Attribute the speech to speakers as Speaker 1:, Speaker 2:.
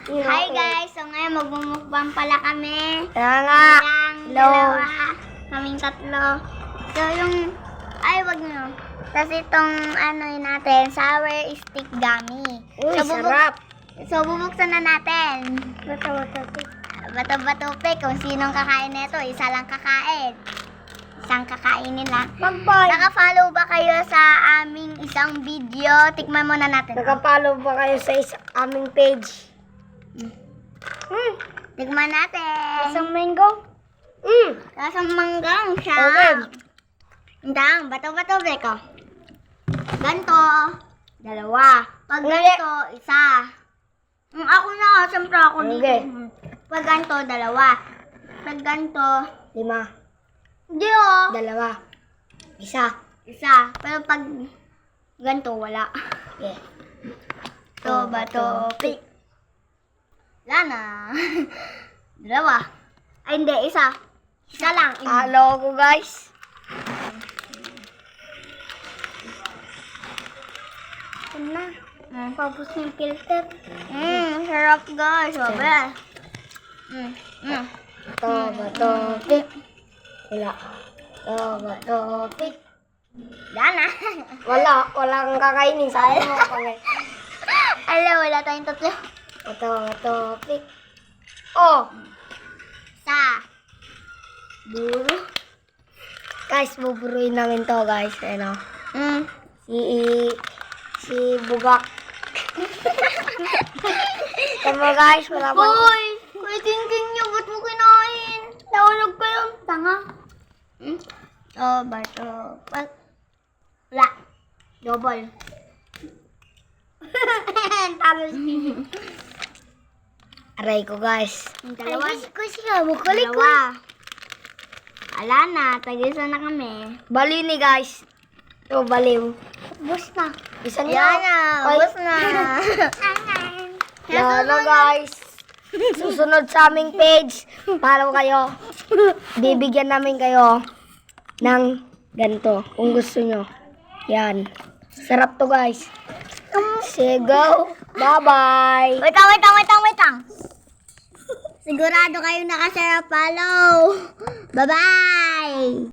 Speaker 1: Hi guys! So ngayon magmumukbang pala kami.
Speaker 2: Kaya nga.
Speaker 1: Dalawa. Kaming tatlo. So yung... Ay, wag nyo. Kasi itong ano natin, sour stick gummy.
Speaker 2: Uy, sarap.
Speaker 1: So bubuksan na natin. Bato-bato pe. Kung sinong kakain nito, isa lang kakain. Isang kakainin lang.
Speaker 2: Bye-bye.
Speaker 1: Naka-follow ba kayo sa aming isang video? Tikman muna natin.
Speaker 2: Nakapalo ba kayo sa aming page?
Speaker 1: Tikman natin.
Speaker 2: Isang mango?
Speaker 1: Lasang manggang siya.
Speaker 2: Okay.
Speaker 1: Indang, bato-bato ko. Ganto, dalawa. Pag
Speaker 2: Hindi.
Speaker 1: ganto, isa. Ako na, siyempre ako dito.
Speaker 2: Okay.
Speaker 1: Pag ganto, dalawa. Pag ganto,
Speaker 2: 5.
Speaker 1: hindi oh.
Speaker 2: 2. Isa.
Speaker 1: Isa. Pero pag ganto, wala.
Speaker 2: Okay.
Speaker 1: To, bato, pick. Wala na. Dalawa. Ay, hindi, isa. Isa lang.
Speaker 2: Halo ko guys.
Speaker 1: Ano na? Tapos yung filter. Sarap guys. Sabi.
Speaker 2: Topik. Wala. Topik.
Speaker 1: Wala na.
Speaker 2: Walang kakainin sa akin mo.
Speaker 1: Ala, wala tayong tatlo.
Speaker 2: Topik. Oh.
Speaker 1: Sa. Buro.
Speaker 2: Guys, buburuin namin to guys. Ano? Si Bugak. Tama guys, wala pa.
Speaker 1: Hoy! May tingking nyo. Ba't mo kinain? Naulog ka lang. Tanga. Bato. Wala. Double. Talo
Speaker 2: Aray ko guys.
Speaker 1: yung dalawa.
Speaker 2: ko siya. Bukulik ko.
Speaker 1: Dalawa. Ala na. Tag-isa na kami.
Speaker 2: Baliw ni guys. Ito, baliw.
Speaker 1: Bus na.
Speaker 2: Isa niya.
Speaker 1: Yan na.
Speaker 2: Ay.
Speaker 1: Bus na.
Speaker 2: Lalo guys. Susunod sa aming page. Follow kayo. Bibigyan namin kayo ng ganito. Kung gusto nyo. Yan. Sarap to guys. Sige, go. Bye-bye.
Speaker 1: Wait lang. Sigurado kayo nakasarap follow. Bye-bye!